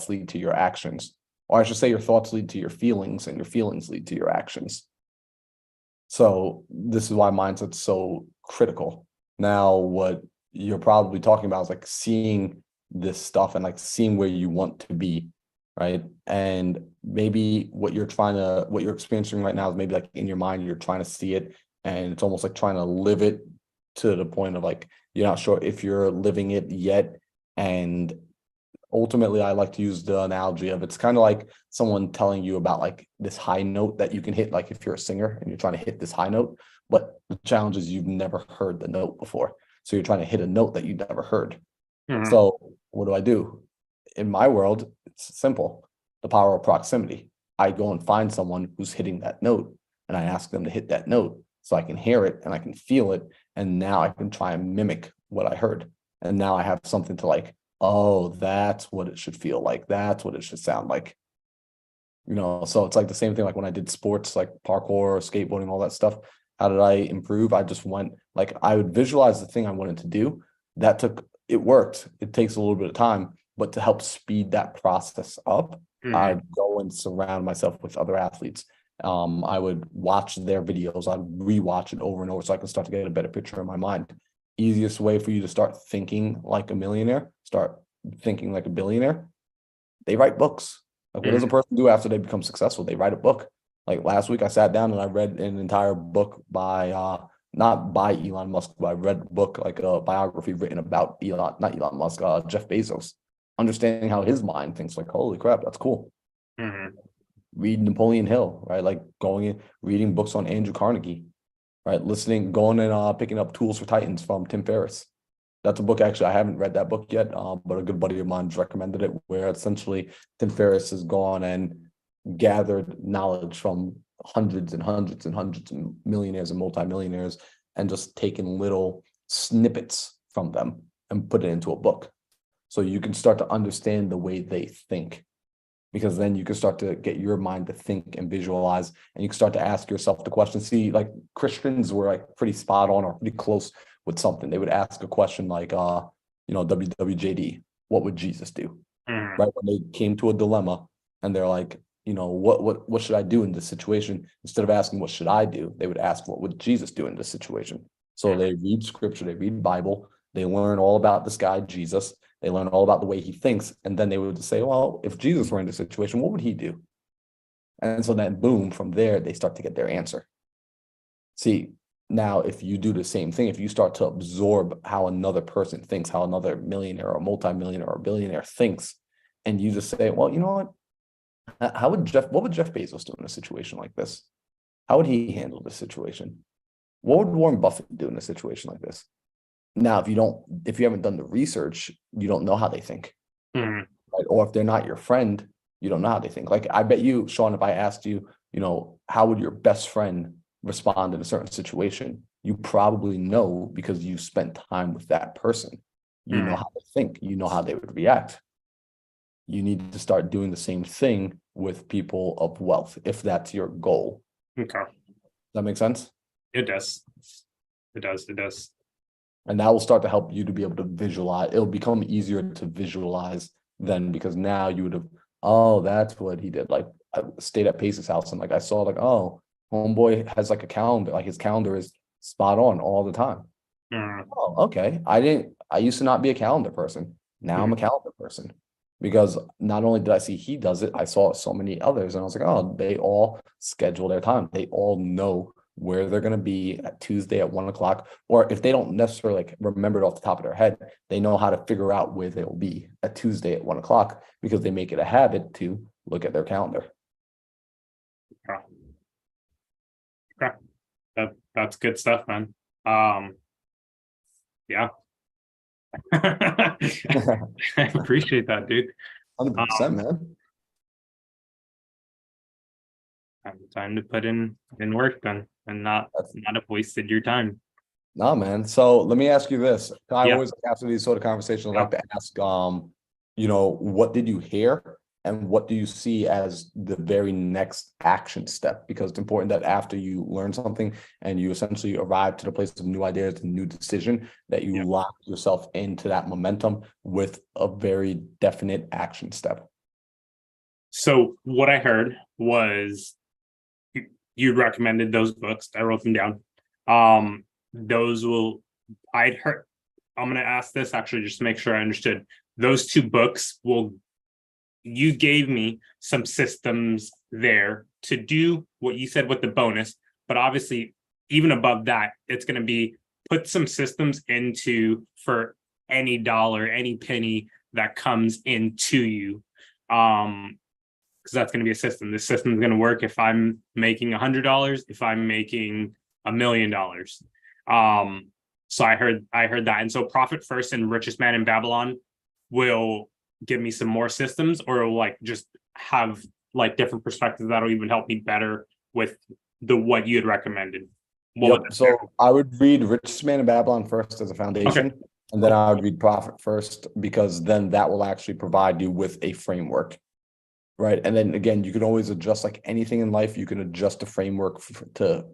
lead to your actions. Or I should say your thoughts lead to your feelings, and your feelings lead to your actions. So this is why mindset's so critical. Now, what you're probably talking about is like seeing this stuff and like seeing where you want to be, right? And maybe what you're experiencing right now is maybe like in your mind, you're trying to see it, and it's almost like trying to live it to the point of like, you're not sure if you're living it yet. And ultimately, I like to use the analogy of, it's kind of like someone telling you about like this high note that you can hit, like if you're a singer and you're trying to hit this high note, but the challenge is you've never heard the note before. So you're trying to hit a note that you never heard. Mhm. So what do I do? In my world, it's simple. The power of proximity. I go and find someone who's hitting that note, and I ask them to hit that note so I can hear it and I can feel it. And now I can try and mimic what I heard. And now I have something to like, oh, that's what it should feel like. That's what it should sound like. So it's like the same thing like when I did sports, like parkour, skateboarding, all that stuff. How did I improve? I just went like, I would visualize the thing I wanted to do. It worked. It takes a little bit of time, but to help speed that process up, Mhm. I'd go and surround myself with other athletes. I would watch their videos. I'd rewatch it over and over so I can start to get a better picture in my mind. Easiest way for you to start thinking like a millionaire, start thinking like a billionaire. They write books. Like, what does a Mhm. person do after they become successful? They write a book. Like last week, I sat down and I read an entire book by not by Elon Musk, but I read a book, like a biography written about not Elon Musk, Jeff Bezos, understanding how his mind thinks. Like, holy crap, that's cool. Mhm. Read Napoleon Hill, right? Like going in, reading books on Andrew Carnegie, right? Listening, going and picking up Tools for Titans from Tim Ferriss. That's a book, actually. I haven't read that book yet, but a good buddy of mine recommended it, where essentially Tim Ferriss has gone and gathered knowledge from hundreds and hundreds and hundreds of millionaires and multimillionaires, and just taken little snippets from them and put it into a book. So you can start to understand the way they think, because then you can start to get your mind to think and visualize, and you can start to ask yourself the question. See, like Christians were like pretty spot on or pretty close with something. They would ask a question like, WWJD, what would Jesus do? Mhm. Right? When they came to a dilemma and they're like, what should I do in this situation? Instead of asking what should I do, they would ask what would Jesus do in this situation? So Mhm. they read scripture, they read Bible, they learn all about this guy, Jesus. They learn all about the way he thinks. And then they would say, well, if Jesus were in this situation, what would he do? And so then, boom, from there, they start to get their answer. See, now if you do the same thing, if you start to absorb how another person thinks, how another millionaire or multimillionaire or billionaire thinks, and you just say, well, you know what? What would Jeff Bezos do in a situation like this? How would he handle this situation? What would Warren Buffett do in a situation like this? Now, if you haven't done the research, you don't know how they think, Mhm. right? Or if they're not your friend, you don't know how they think. Like, I bet you, Shawn, if I asked you, how would your best friend respond in a certain situation? You probably know, because you spent time with that person. You know Mhm. how they think, you know how they would react. You need to start doing the same thing with people of wealth, if that's your goal. Okay. Does that make sense? It does. It does. It does. And that will start to help you to be able to visualize. It'll become easier to visualize then, because now you would have, oh, that's what he did. Like, I stayed at Pace's house and like I saw like, oh, homeboy has like a calendar, like his calendar is spot on all the time. Mhm. Oh, okay. I used to not be a calendar person. Now I'm Mhm. a calendar person, because not only did I see he does it, I saw so many others, and I was like, oh, they all schedule their time. They all know where they're going to be at Tuesday at 1 o'clock. Or if they don't necessarily like remember it off the top of their head, they know how to figure out where they'll be at Tuesday at 1 o'clock, because they make it a habit to look at their calendar. Okay. Okay. That's good stuff, man. Um, yeah. I appreciate that, dude. 100%, man. Time to put in work then, and not have wasted your time. No, man. So let me ask you this. I Yeah. always, after these sort of conversations, I Yeah. like to ask, what did you hear and what do you see as the very next action step? Because it's important that after you learn something and you essentially arrive to the place of new ideas and new decision, that you Yeah. lock yourself into that momentum with a very definite action step. So what I heard was you recommended those books. I wrote them down. Those will I'd heard. I'm gonna ask this actually just to make sure I understood. Those two books will. You gave me some systems there to do what you said with the bonus, but obviously, even above that, it's going to be put some systems into for any dollar, any penny that comes into you. Because that's going to be a system. This system is going to work if I'm making $100, if I'm making $1,000,000. So I heard that, and so Profit First and Richest Man in Babylon will give me some more systems, or like just have like different perspectives that'll even help me better with the what you had recommended. Yep. So I would read Richest Man in Babylon first as a foundation, Okay. and then I would read Profit First because then that will actually provide you with a framework, right? And then again, you can always adjust like anything in life. You can adjust the framework to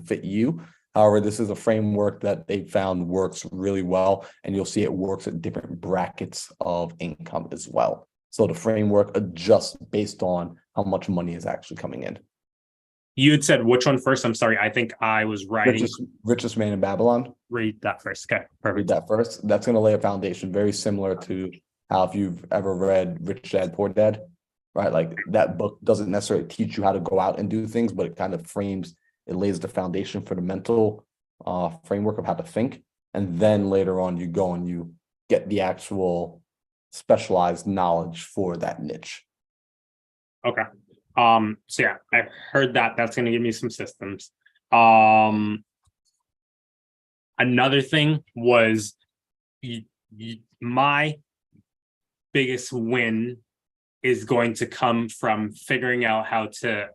fit you. However, this is a framework that they found works really well, and you'll see it works at different brackets of income as well. So the framework adjusts based on how much money is actually coming in. You had said which one first? I'm sorry. I think I was writing. Richest Man in Babylon. Read that first. Okay, Read perfect. that first. That's going to lay a foundation very similar to how if you've ever read Rich Dad Poor Dad, right? Like that book doesn't necessarily teach you how to go out and do things, but it kind of it lays the foundation for the mental framework of how to think. And then later on, you go and you get the actual specialized knowledge for that niche. Okay. So yeah, I've heard that. That's going to give me some systems. Another thing was my biggest win is going to come from figuring out how to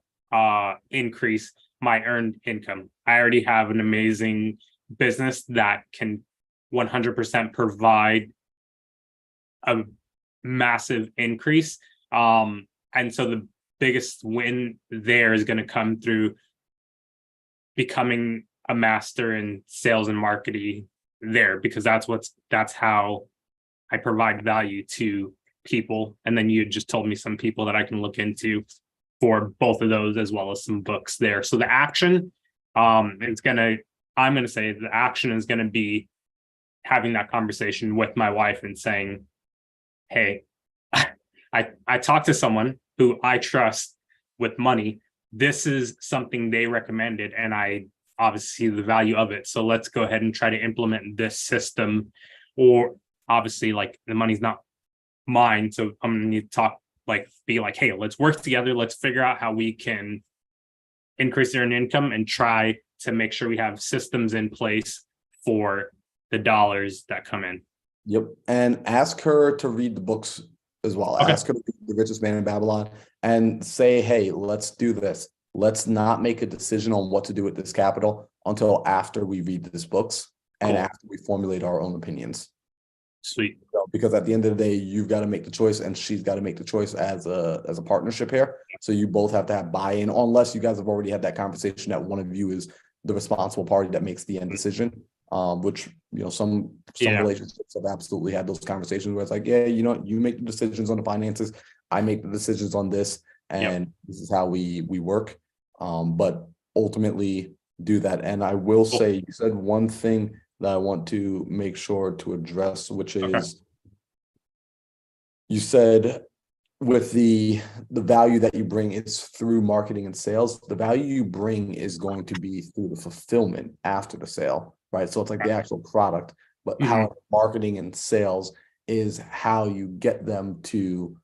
increase my earned income. I already have an amazing business that can 100% provide a massive increase. And so the biggest win there is going to come through becoming a master in sales and marketing there, because that's how I provide value to people. And then you just told me some people that I can look into for both of those, as well as some books there. So the action, I'm gonna say the action is gonna be having that conversation with my wife and saying, hey, I talked to someone who I trust with money. This is something they recommended, and I obviously see the value of it. So let's go ahead and try to implement this system. Or obviously, like, the money's not mine, so I'm gonna need to be like, hey, let's work together. Let's figure out how we can increase their income and try to make sure we have systems in place for the dollars that come in. Yep. And ask her to read the books as well. Okay. Ask her to read The Richest Man in Babylon and say, hey, let's do this. Let's not make a decision on what to do with this capital until after we read these books and after we formulate our own opinions. Sweet. Because at the end of the day, you've got to make the choice and she's got to make the choice as a partnership here. So you both have to have buy-in, unless you guys have already had that conversation that one of you is the responsible party that makes the end decision. Which, some relationships have absolutely had those conversations where it's like, yeah, you make the decisions on the finances, I make the decisions on this, and this is how we work. But ultimately do that. And I will say, you said one thing that I want to make sure to address, which is, you said with the value that you bring, it's through marketing and sales. The value you bring is going to be through the fulfillment after the sale, right? So it's like the actual product, but how marketing and sales is how you get them to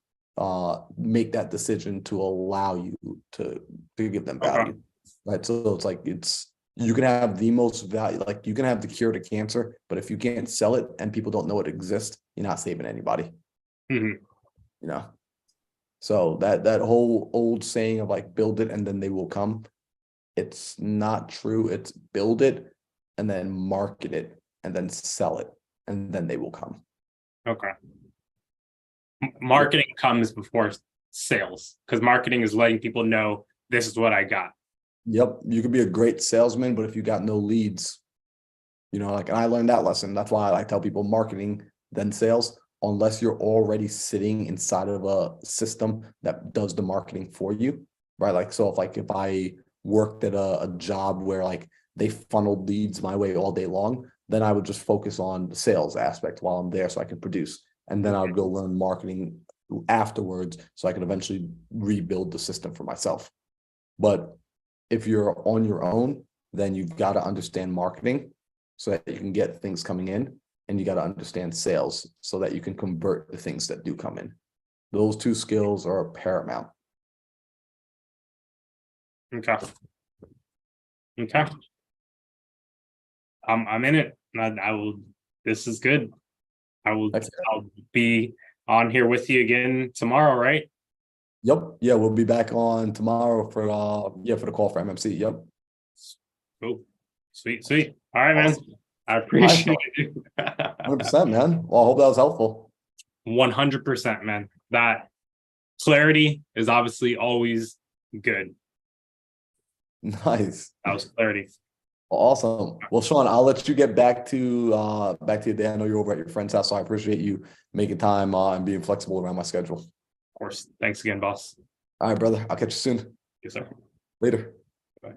make that decision to allow you to give them value, right? So it's like You can have the most value, like you can have the cure to cancer, but if you can't sell it and people don't know it exists, you're not saving anybody. Mhm. You know. So that whole old saying of like build it and then they will come, it's not true. It's build it and then market it and then sell it and then they will come. Okay. Marketing comes before sales, because marketing is letting people know this is what I got. Yep, you could be a great salesman, but if you got no leads, like, and I learned that lesson. That's why I tell people marketing, then sales, unless you're already sitting inside of a system that does the marketing for you, right? Like, so if I worked at a job where like they funneled leads my way all day long, then I would just focus on the sales aspect while I'm there so I can produce. And then I would go learn marketing afterwards so I can eventually rebuild the system for myself. But if you're on your own, then you've got to understand marketing so that you can get things coming in, and you got to understand sales so that you can convert the things that do come in. Those two skills are paramount. Okay. Okay. I'm in it. I will. This is good. I'll be on here with you again tomorrow, right? Yep. Yeah, we'll be back on tomorrow for the call for MMC. Yep. Cool. Sweet. All right, man. Awesome. I appreciate it. 100%, man. Well, I hope that was helpful. 100%, man. That clarity is obviously always good. Nice. That was clarity. Awesome. Well, Shawn, I'll let you get back to your day. I know you're over at your friend's house, so I appreciate you making time and being flexible around my schedule. Of course. Thanks again, boss. All right, brother. I'll catch you soon. Yes, sir. Later. Bye.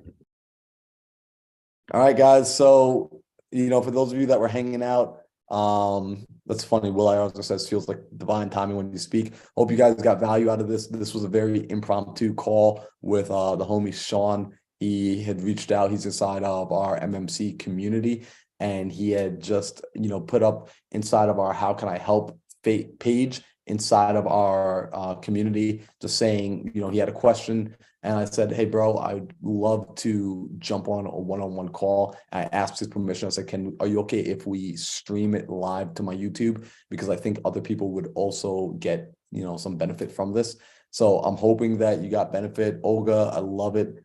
All right, guys. So, for those of you that were hanging out, that's funny. Will I also says feels like divine timing when you speak. Hope you guys got value out of this. This was a very impromptu call with the homie Shawn. He had reached out. He's inside of our MMC community, and he had just, put up inside of our How Can I Help page inside of our community, just saying, he had a question. And I said, hey, bro, I'd love to jump on a one-on-one call. I asked his permission. I said, are you okay if we stream it live to my YouTube? Because I think other people would also get, some benefit from this. So I'm hoping that you got benefit. Olga, I love it.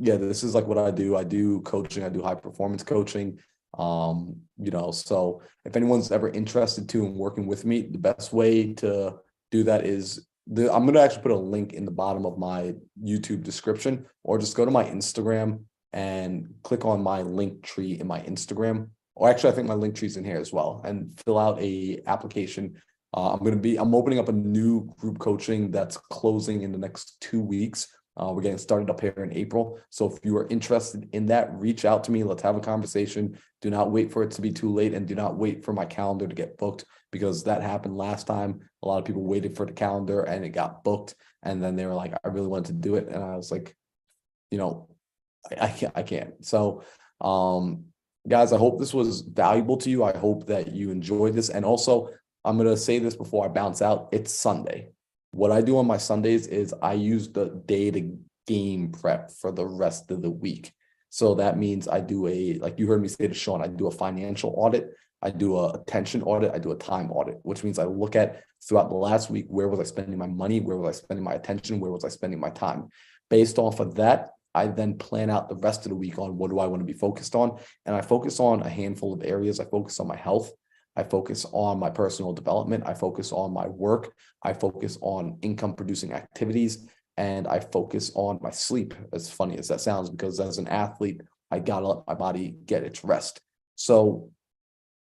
This is like what I do. I do coaching. I do high performance coaching. So if anyone's ever interested in working with me, the best way to do that is I'm going to actually put a link in the bottom of my YouTube description, or just go to my Instagram and click on my link tree in my Instagram. Or actually, I think my link tree is in here as well, and fill out a application. I'm opening up a new group coaching that's closing in the next 2 weeks. We're getting started up here in April. So if you are interested in that, reach out to me. Let's have a conversation. Do not wait for it to be too late, and do not wait for my calendar to get booked, because that happened last time. A lot of people waited for the calendar and it got booked. And then they were like, I really wanted to do it. And I was like, I can't. So, guys, I hope this was valuable to you. I hope that you enjoyed this. And also, I'm going to say this before I bounce out. It's Sunday. What I do on my Sundays is I use the day to game prep for the rest of the week. So that means I do like you heard me say to Shawn, I do a financial audit, I do a attention audit, I do a time audit, which means I look at throughout the last week, where was I spending my money? Where was I spending my attention? Where was I spending my time? Based off of that, I then plan out the rest of the week on what do I want to be focused on. And I focus on a handful of areas. I focus on my health. I focus on my personal development. I focus on my work. I focus on income producing activities. And I focus on my sleep, as funny as that sounds, because as an athlete, I got to let my body get its rest. So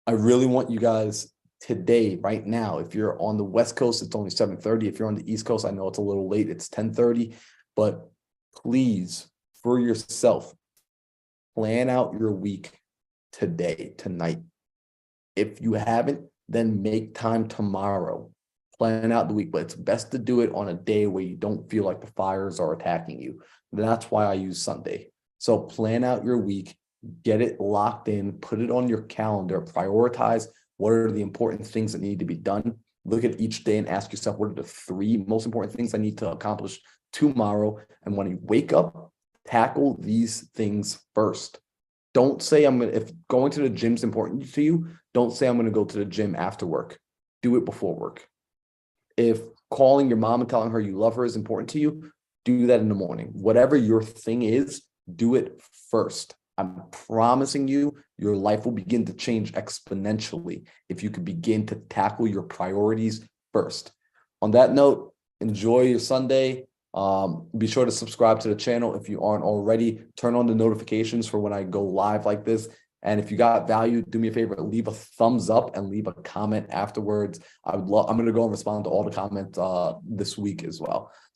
I really want you guys today, right now, if you're on the West Coast, it's only 7:30. If you're on the East Coast, I know it's a little late, it's 10:30, but please, for yourself, plan out your week today, tonight. If you haven't, then make time tomorrow. Plan out the week, but it's best to do it on a day where you don't feel like the fires are attacking you. That's why I use Sunday. So plan out your week, get it locked in, put it on your calendar, prioritize what are the important things that need to be done. Look at each day and ask yourself, what are the 3 most important things I need to accomplish tomorrow? And when you wake up, Tackle these things first. Don't say if going to the gym's important to you, don't say I'm going to go to the gym after work. Do it before work. If calling your mom and telling her you love her is important to you, do that in the morning. Whatever your thing is, do it first. I'm promising you, your life will begin to change exponentially if you can begin to tackle your priorities first. On that note, enjoy your Sunday. Be sure to subscribe to the channel if you aren't already. Turn on the notifications for when I go live like this. And if you got value, do me a favor, leave a thumbs up and leave a comment afterwards. I'm going to go and respond to all the comments this week as well.